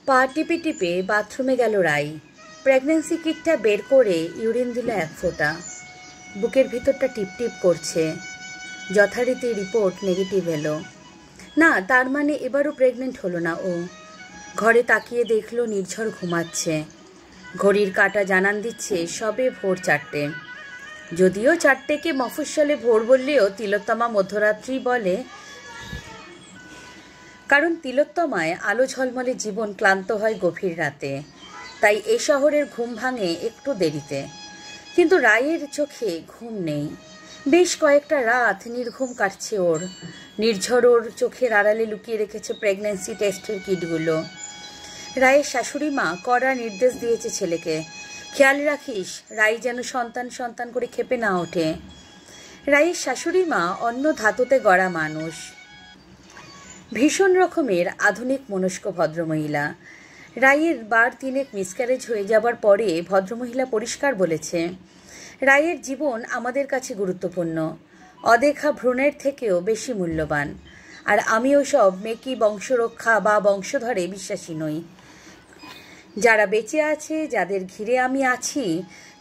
পা টিপে টিপে বাথরুমে গেল রাই। প্রেগন্যান্সি কিটটা বের করে ইউরিন দিল এক ফোঁটা। বুকের ভিতরটা টিপটিপ করছে। যথারীতি রিপোর্ট নেগেটিভ এলো। না, তার মানে এবারও প্রেগনেন্ট হলো না ও। ঘরে তাকিয়ে দেখলো নির্ঝর ঘুমাচ্ছে। ঘড়ির কাঁটা জানান দিচ্ছে সবে ভোর 4টে। যদিও 4টেকে মফস্বলে ভোর বললেও তিলোত্তমা মধ্যরাত্রি বলে, কারণ তিলোত্তমায় আলো ঝলমলে জীবন ক্লান্ত হয় গভীর রাতে। তাই এ শহরের ঘুম ভাঙে একটু দেরিতে। কিন্তু রায়ের চোখে ঘুম নেই। বেশ কয়েকটা রাত নির্ঘুম কাটছে ওর। নির্ঝর ওর চোখের আড়ালে লুকিয়ে রেখেছে প্রেগন্যান্সি টেস্টের কিটগুলো। রায়ের শাশুড়ি মা কড়া নির্দেশ দিয়েছে ছেলেকে, খেয়াল রাখিস রাই যেন সন্তান সন্তান করে খেপে না ওঠে। রায়ের শাশুড়ি মা অন্য ধাতুতে গড়া মানুষ, ভীষণ রকমের আধুনিক মনস্ক ভদ্রমহিলা। রায়ের বার 3 মিসক্যারেজ হয়ে যাবার পরে ভদ্রমহিলা পরিষ্কার বলেছে, রায়ের জীবন আমাদের কাছে গুরুত্বপূর্ণ, অদেখা ভ্রূণের থেকেও বেশি মূল্যবান। আর আমি ওসব মেকি বংশরক্ষা বা বংশধরে বিশ্বাসী নই। যারা বেঁচে আছে, যাদের ঘিরে আমি আছি,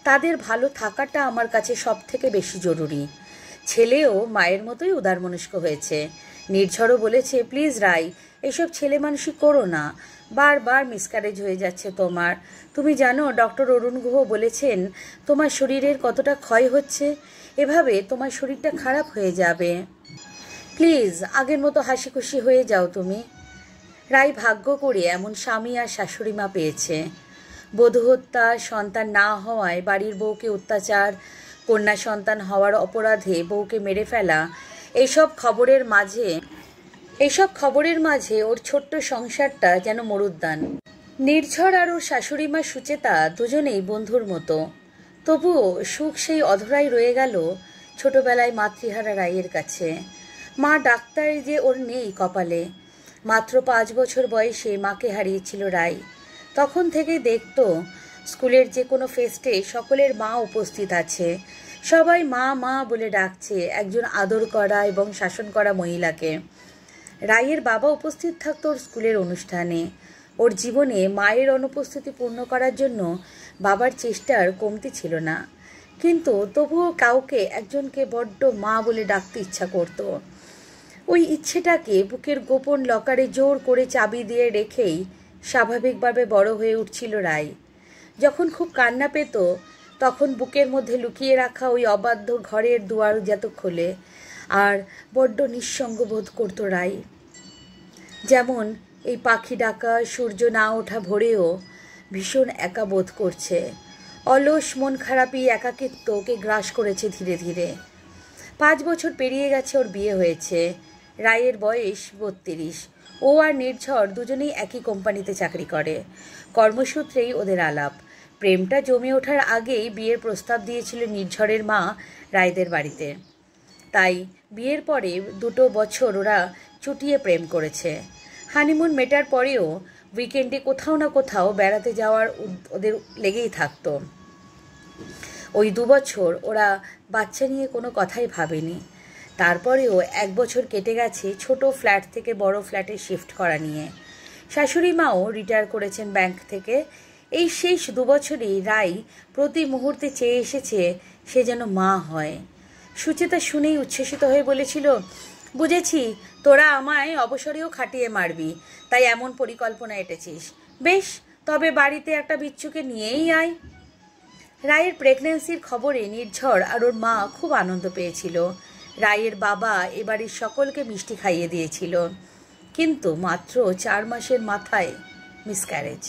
তাদের ভালো থাকাটা আমার কাছে সব থেকে বেশি জরুরি। ছেলেও মায়ের মতোই উদারমনস্ক হয়েছে। নির্ঝরও বলেছে, প্লিজ রাই, এসব ছেলে মানুষই করো না, বারবার মিসক্যারেজ হয়ে যাচ্ছে তোমার। তুমি জানো ডক্টর অরুণ গুহ বলেছেন তোমার শরীরের কতটা ক্ষয় হচ্ছে, এভাবে তোমার শরীরটা খারাপ হয়ে যাবে। প্লিজ আগের মতো হাসি খুশি হয়ে যাও তুমি। রাই ভাগ্য করে এমন স্বামী আর শাশুড়ি মা পেয়েছে। বধূ হত্যা, সন্তান না হওয়ায় বাড়ির বউকে অত্যাচার, কন্যা সন্তান হওয়ার অপরাধে বউকে মেরে ফেলা, এইসব খবরের মাঝে ওর ছোট্ট সংসারটা যেন মরুদ্যান। নির্ঝর আর ওর শাশুড়ি মা সুচেতা দুজনেই বন্ধুর মতো। তবুও সুখ সেই অধরাই রয়ে গেল ছোটবেলায় মাতৃহারা রাইয়ের কাছে। মা ডাক্তার যে ওর নেই কপালে। মাত্র 5 বছর বয়সে মাকে হারিয়েছিল রাই। তখন থেকেই দেখতো স্কুলের যে কোনো ফেস্টে সকলের মা উপস্থিত আছে। সবাই মা মা বলে ডাকছে একজন আদর করা এবং শাসন করা মহিলাকে। রাইয়ের বাবা উপস্থিত থাকতো ওর স্কুলের অনুষ্ঠানে। ওর জীবনে মায়ের অনুপস্থিতি পূর্ণ করার জন্য বাবার চেষ্টার কমতি ছিল না। কিন্তু তবুও কাউকে একজনকে বড্ড মা বলে ডাকতে ইচ্ছা করতো। ওই ইচ্ছেটাকে বুকের গোপন লকারে জোর করে চাবি দিয়ে রেখেই স্বাভাবিকভাবে বড় হয়ে উঠছিল রাই। যখন খুব কান্না পেত তখন বুকের মধ্যে লুকিয়ে রাখা ওই অবাধ্য ঘরের দুয়ার যত খোলে, আর বড্ড নিঃসঙ্গ বোধ করতো রাই। যেমন এই পাখি ডাকা সূর্য না ওঠা ভোরেও ভীষণ একা বোধ করছে। অলস মন খারাপই একাকিত্ব ওকে গ্রাস করেছে ধীরে ধীরে। 5 বছর পেরিয়ে গেছে ওর বিয়ে হয়েছে। রায়ের বয়স 32। ও আর নির্ঝর দুজনেই একই কোম্পানিতে চাকরি করে। কর্মসূত্রেই ওদের আলাপ। প্রেমটা জমে ওঠার আগেই বিয়ের প্রস্তাব দিয়েছিল নির্ঝরের মা রায়দের বাড়িতে। তাই বিয়ের পরে 2 বছর ওরা চুটিয়ে প্রেম করেছে। হানিমুন মেটার পরেও উইকেন্ডে কোথাও না কোথাও বেড়াতে যাওয়ার ওদের লেগেই থাকতো। ওই 2 বছর ওরা বাচ্চা নিয়ে কোনো কথাই ভাবেনি। তারপরেও 1 বছর কেটে গেছে ছোট ফ্ল্যাট থেকে বড় ফ্ল্যাটে শিফট করা নিয়ে। শাশুড়ি মাও রিটায়ার করেছেন ব্যাংক থেকে। এই শেষ 2 বছরেই রাই প্রতি মুহূর্তে চেয়ে এসেছে সে যেন মা হয়। সুচেতা শুনেই উচ্ছ্বসিত হয়ে বলেছিল, বুঝেছি তোরা আমায় অবসরেও খাটিয়ে মারবি, তাই এমন পরিকল্পনা এঁটেছিস। বেশ, তবে বাড়িতে একটা বিচ্ছুকে নিয়েই আয়। রায়ের প্রেগন্যান্সির খবরে নির্ঝর আর ওর মা খুব আনন্দ পেয়েছিল। রায়ের বাবা এবাড়ির সকলকে মিষ্টি খাইয়ে দিয়েছিল। কিন্তু মাত্র 4 মাসের মাথায় মিসক্যারেজ।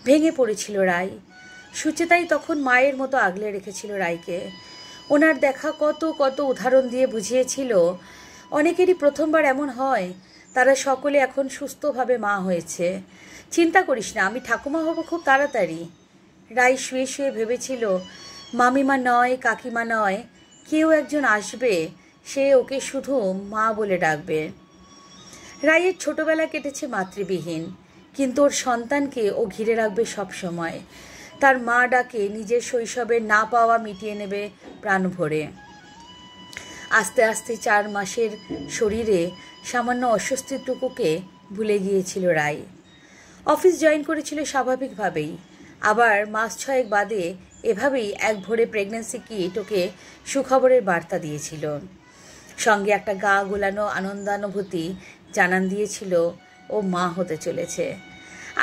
ভেঙে পড়েছিল রাই। সুচেতাই তখন মায়ের মতো আগলে রেখেছিল রাইকে। ওনার দেখা কত কত উদাহরণ দিয়ে বুঝিয়েছিল অনেকেরই প্রথমবার এমন হয়। তারা সকলে এখন সুস্থভাবে মা হয়েছে। চিন্তা করিস না, আমি ঠাকুমা হব খুব তাড়াতাড়ি। রাই শুয়ে শুয়ে ভেবেছিল মামিমা নয়, কাকিমা নয়, কেউ একজন আসবে, সে ওকে শুধু মা বলে ডাকবে। রাইয়ের ছোটবেলা কেটেছে মাতৃবিহীন, কিন্তু ওর সন্তানকে ও ঘিরে রাখবে সব সময়। তার মা ডাকে নিজের শৈশবের না পাওয়া মিটিয়ে নেবে প্রাণ ভরে। আস্তে আস্তে 4 মাসের শরীরে সামান্য অস্বস্তিটুকুকে ভুলে গিয়েছিল রাই। অফিস জয়েন করেছিল স্বাভাবিকভাবেই, আবার মাস 6 বাদে এভাবেই এক ভোরে প্রেগন্যান্সি কিট ওকে সুখবরের বার্তা দিয়েছিল। সঙ্গে একটা গা গোলানো আনন্দানুভূতি জানান দিয়েছিল ও মা হতে চলেছে।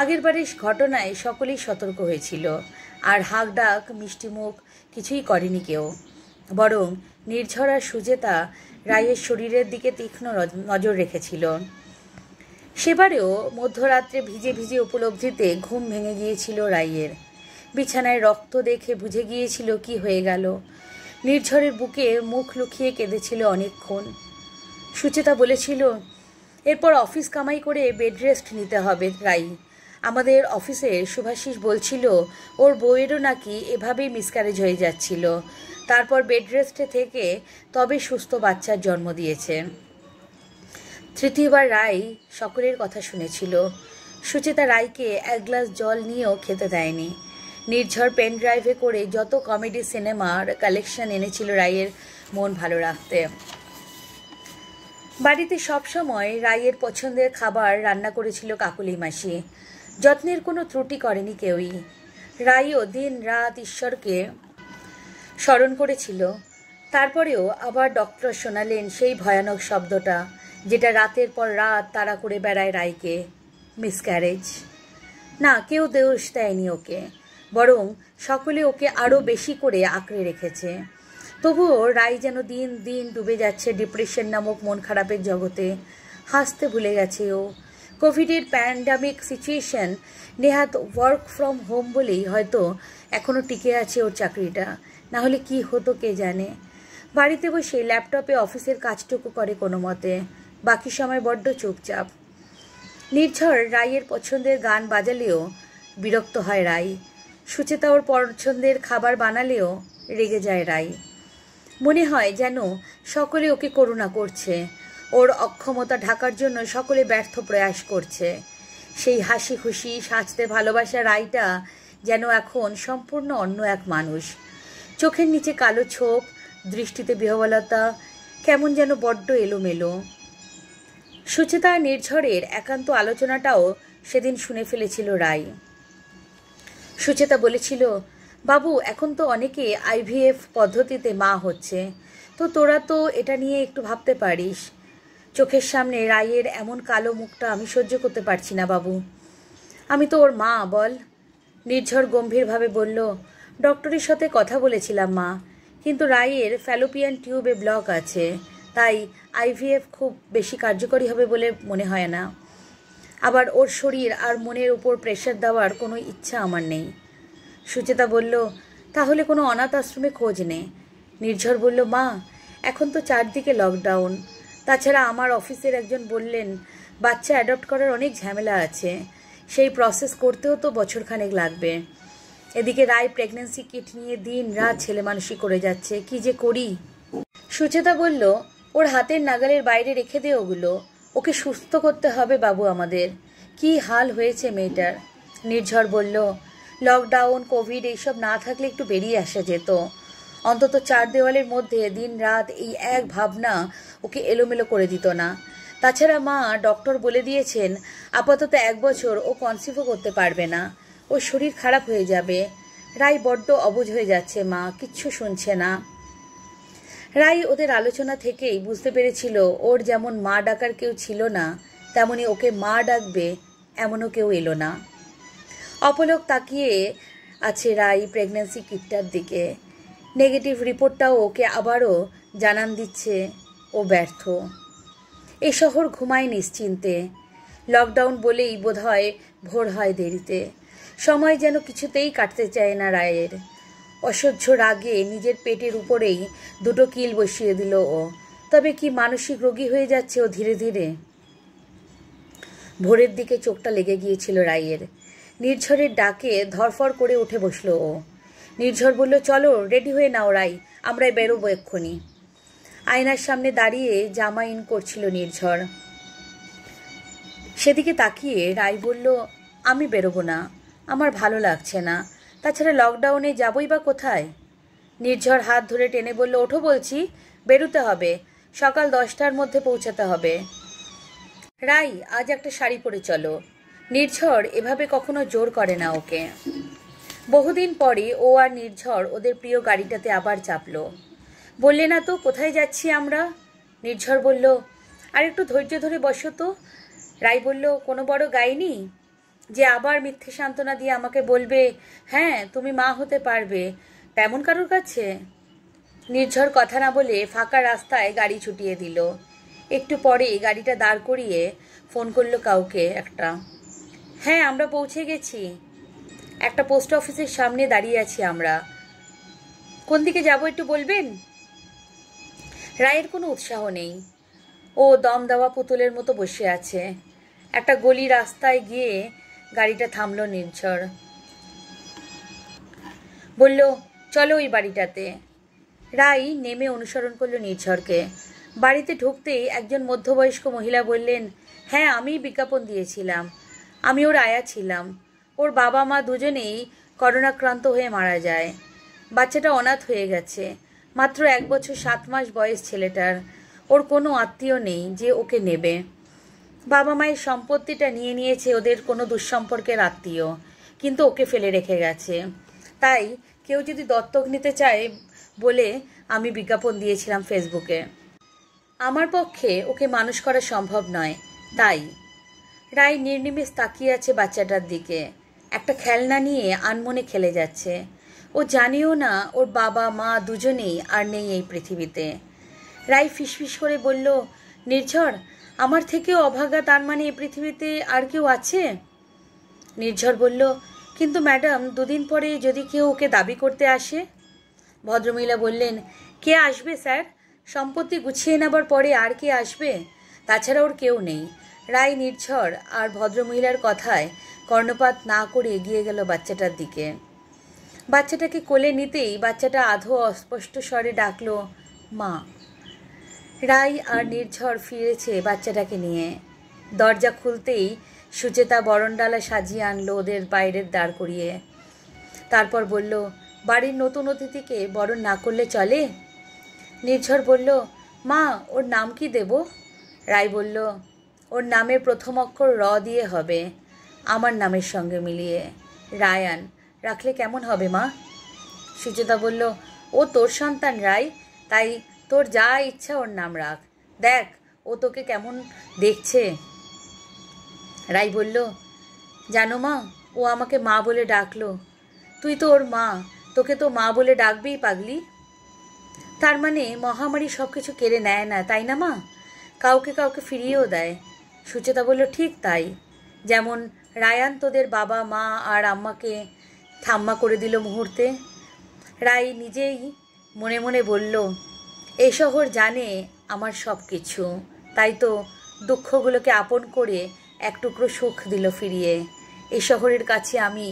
আগের বারের ঘটনায় সকলেই সতর্ক হয়েছিল, আর হাঁক ডাক মিষ্টিমুখ কিছুই করেনি কেউ। বরং নির্ঝর আর সুচেতা রায়ের শরীরের দিকে তীক্ষ্ণ নজর রেখেছিল। সেবারেও মধ্যরাত্রে ভিজে ভিজে উপলব্ধিতে ঘুম ভেঙে গিয়েছিল রায়ের। বিছানায় রক্ত দেখে বুঝে গিয়েছিল কি হয়ে গেল। নির্ঝরের বুকে মুখ লুকিয়ে কেঁদেছিল অনেকক্ষণ। সুচেতা বলেছিল, এরপর অফিস কামাই করে বেড রেস্ট নিতে হবে রাই। আমাদের অফিসের শুভাশিস বলছিল ওর বউয়েরও নাকি এভাবেই মিসক্যারেজ হয়ে যাচ্ছিল, তারপর বেড রেস্টে থেকে তবে সুস্থ বাচ্চার জন্ম দিয়েছে। তৃতীয়বার রাই সকলের কথা শুনেছিল। সুচেতা রাইকে এক গ্লাস জল নিয়েও খেতে দেয়নি। নির্ঝর পেন ড্রাইভে করে যত কমেডি সিনেমার কালেকশন এনেছিল রাইয়ের মন ভালো রাখতে। বাড়িতে সবসময় রাইয়ের পছন্দের খাবার রান্না করেছিল কাকুলি মাসি। যত্নের কোনো ত্রুটি করেনি কেউই। রাইও দিন রাত ঈশ্বরকে স্মরণ করেছিল। তারপরেও আবার ডক্টর শোনালেন সেই ভয়ানক শব্দটা, যেটা রাতের পর রাত তাড়া করে বেড়ায় রাইকে, মিসক্যারেজ। না, কেউ দোষ দেয়নি ওকে, বরং সকলে ওকে আরও বেশি করে আঁকড়ে রেখেছে। তবুও রাই যেন দিন দিন ডুবে যাচ্ছে ডিপ্রেশন নামক মন খারাপের জগতে। হাসতে ভুলে গেছে ও। কোভিডের প্যান্ডামিক সিচুয়েশন, নেহাত ওয়ার্ক ফ্রম হোম বলেই হয়তো এখনও টিকে আছে ওর চাকরিটা, না হলে কী হতো কে জানে। বাড়িতে বসে ল্যাপটপে অফিসের কাজটুকু করে কোনো মতে, বাকি সময় বড্ড চুপচাপ। নির্ঝর রাইয়ের পছন্দের গান বাজালেও বিরক্ত হয় রাই। সুচেতা ওর পছন্দের খাবার বানালেও রেগে যায় রাই। মনে হয় যেন সকলে ওকে করুণা করছে, ওর অক্ষমতা ঢাকার জন্য সকলে ব্যর্থ প্রয়াস করছে। সেই হাসি খুশি সাজতে ভালোবাসা রাইটা যেন এখন সম্পূর্ণ অন্য এক মানুষ। চোখের নিচে কালো ছোপ, দৃষ্টিতে বিহ্বলতা, কেমন যেন বড্ড এলোমেলো। সুচেতা নির্ঝরের একান্ত আলোচনাটাও সেদিন শুনে ফেলেছিল রাই। সুচেতা বলেছিল, বাবু এখন তো অনেকে আইভিএফ পদ্ধতিতে মা হচ্ছে, তো তোরা তো এটা নিয়ে একটু ভাবতে পারিস। চোখের সামনে রাইয়ের এমন কালো মুখটা আমি সহ্য করতে পারছি না বাবু। আমি তো ওর মা, বল। নির্ঝর গম্ভীরভাবে বলল, ডক্টরের সাথে কথা বলেছিলাম মা, কিন্তু রাইয়ের ফ্যালোপিয়ান টিউবে ব্লক আছে, তাই আইভিএফ খুব বেশি কার্যকরী হবে বলে মনে হয় না। আবার ওর শরীর আর মনের উপর প্রেশার দেওয়ার কোনো ইচ্ছা আমার নেই। সুচেতা বলল, তাহলে কোনো অনাথ আশ্রমে খোঁজ নে। নির্ঝর বলল, মা এখন তো চারদিকে লকডাউন, তাছাড়া আমার অফিসের একজন বললেন বাচ্চা অ্যাডপ্ট করার অনেক ঝামেলা আছে, সেই প্রসেস করতেও তো বছরখানেক লাগবে। এদিকে রায় প্রেগন্যান্সি কিট নিয়ে দিন রাত ছেলে মানুষই করে যাচ্ছে, কি যে করি। সুচেতা বলল, ওর হাতের নাগালের বাইরে রেখে দে ওগুলো, ওকে সুস্থ করতে হবে বাবু আমাদের। কি হাল হয়েছে মেয়েটার। নির্ঝর বলল, লকডাউন কোভিড এইসব না থাকলে একটু বেরিয়ে আসা যেত। অন্তত চার দেওয়ালের মধ্যে দিন রাত এই এক ভাবনা ওকে এলোমেলো করে দিত না। তাছাড়া মা ডক্টর বলে দিয়েছেন আপাতত 1 বছর ও কনসিভও করতে পারবে না, ওর শরীর খারাপ হয়ে যাবে। রাই বড্ড অবুঝ হয়ে যাচ্ছে মা, কিচ্ছু শুনছে না। রাই ওদের আলোচনা থেকেই বুঝতে পেরেছিল ওর যেমন মা ডাকার কেউ ছিল না, তেমনি ওকে মা ডাকবে এমনও কেউ এলো না। অপলক তাকিয়ে আছে রাই প্রেগন্যান্সি কিটটার দিকে। নেগেটিভ রিপোর্টটাও ওকে আবারও জানান দিচ্ছে ও ব্যর্থ। এ শহর ঘুমায় নিশ্চিন্তে। লকডাউন বলেই বোধহয় ভোর হয় দেরিতে। সময় যেন কিছুতেই কাটতে চায় না রায়ের। অসহ্য রাগে নিজের পেটের উপরেই 2টো কিল বসিয়ে দিল ও। তবে কি মানসিক রোগী হয়ে যাচ্ছে ও ধীরে ধীরে। ভোরের দিকে চোখটা লেগে গিয়েছিল রায়ের। নির্ঝরের ডাকে ধরফর করে উঠে বসল ও। নির্ঝর বলল, চলো রেডি হয়ে নাও রাই, আমরাই বেরোবো এক্ষুনি। আয়নার সামনে দাঁড়িয়ে জামা ইন করছিল নির্ঝর। সেদিকে তাকিয়ে রাই বলল, আমি বেরোবো না, আমার ভালো লাগছে না, তাছাড়া লকডাউনে যাবই বা কোথায়। নির্ঝর হাত ধরে টেনে বলল, ওঠো বলছি, বেরোতে হবে, সকাল 10টার মধ্যে পৌঁছাতে হবে। রাই আজ একটা শাড়ি পরে চলো। নির্ঝর এভাবে কখনো জোর করে না ওকে। বহুদিন পরে ও আর নির্ঝর ওদের প্রিয় গাড়িটাতে আবার চাপলো। বললে না তো কোথায় যাচ্ছি আমরা? নির্ঝর বলল, আর একটু ধৈর্য ধরে বসো তো। রাই বলল, কোনো বড় গাইনি যে আবার মিথ্যে সান্ত্বনা দিয়ে আমাকে বলবে হ্যাঁ তুমি মা হতে পারবে, তেমন কারোর কাছে? নির্ঝর কথা না বলে ফাঁকা রাস্তায় গাড়ি ছুটিয়ে দিল। একটু পরে গাড়িটা দাঁড় করিয়ে ফোন করলো কাউকে একটা। হ্যাঁ আমরা পৌঁছে গেছি, একটা পোস্ট অফিসের সামনে দাঁড়িয়ে আছি আমরা। কোন দিকে যাব একটু বলবেন? রায়ের কোনো উৎসাহ নেই। ও দম দেওয়া পুতুলের মতো বসে আছে। একটা গলি রাস্তায় গিয়ে গাড়িটা থামলো নির্ঝর। বলল, চলো ওই বাড়িটাতে। রাই নেমে অনুসরণ করলো নির্ঝরকে। বাড়িতে ঢুকতেই একজন মধ্যবয়স্ক মহিলা বললেন, হ্যাঁ আমি বিজ্ঞাপন দিয়েছিলাম, আমি ওর আয়া ছিলাম। ওর বাবা মা দুজনেই করোনাক্রান্ত হয়ে মারা যায়। বাচ্চাটা অনাথ হয়ে গেছে, মাত্র 1 বছর 7 মাস বয়স ছেলেটার। ওর কোনো আত্মীয় নেই যে ওকে নেবে। বাবা মায়ের সম্পত্তিটা নিয়ে নিয়েছে ওদের কোনো দুঃসম্পর্কের আত্মীয়, কিন্তু ওকে ফেলে রেখে গেছে। তাই কেউ যদি দত্তক নিতে চায় বলে আমি বিজ্ঞাপন দিয়েছিলাম ফেসবুকে। আমার পক্ষে ওকে মানুষ করা সম্ভব নয়। তাই রায় নির্নিমেষ তাকিয়ে আছে বাচ্চাটার দিকে। একটা খেলনা নিয়ে আনমনে খেলে যাচ্ছে। ও জানিও না ওর বাবা মা দুজনেই আর নেই এই পৃথিবীতে। রায় ফিসফিস করে বলল, নির্ঝর, আমার থেকেও অভাগা তার মানে এই পৃথিবীতে আর কেউ আছে? নির্ঝর বলল, কিন্তু ম্যাডাম 2 দিন পরে যদি কেউ ওকে দাবি করতে আসে? ভদ্রমহিলা বললেন, কে আসবে স্যার? সম্পত্তি গুছিয়ে নেবার পরে আর কে আসবে? তাছাড়া ওর কেউ নেই। রায় নির্ঝর আর ভদ্রমহিলার কথায় কর্ণপাত না করে এগিয়ে গেল বাচ্চাটার দিকে। বাচ্চাটাকে কোলে নিতেই বাচ্চাটা আধো অস্পষ্ট স্বরে ডাকলো, মা। রায় আর নির্ঝর ফিরেছে বাচ্চাটাকে নিয়ে। দরজা খুলতেই সুচেতা বরণডালা সাজিয়ে আনলো ওদের বাইরের দাঁড় করিয়ে। তারপর বলল, বাড়ির নতুন অতিথিকে বরণ না করলে চলে? নির্ঝর বলল, মা ওর নাম কি দেব? রায় বলল, ওর নামের প্রথম অক্ষর র দিয়ে হবে, আমার নামের সঙ্গে মিলিয়ে, রায়ান রাখলে কেমন হবে মা? সুচেতা বলল, ও তোর সন্তান রায়, তাই তোর যা ইচ্ছা ওর নাম রাখ। দেখ ও তোকে কেমন দেখছে। রায় বলল, জানো মা, ও আমাকে মা বলে ডাকলো। তুই তো ওর মা, তোকে তো মা বলে ডাকবেই পাগলি। তার মানে মহামারী সব কিছু কেড়ে নেয় না, তাই না মা? কাউকে কাউকে ফিরিয়েও দেয়। সুচেতা বলল, ঠিক তাই। যেমন রায়ান তোদের বাবা মা আর আম্মাকে ঠাম্মা করে দিল মুহূর্তে। রায় নিজেই মনে মনে বলল, এই শহর জানে আমার সব কিছু, তাই তো দুঃখগুলোকে আপন করে এক টুকরো সুখ দিল ফিরিয়ে। এই শহরের কাছে আমি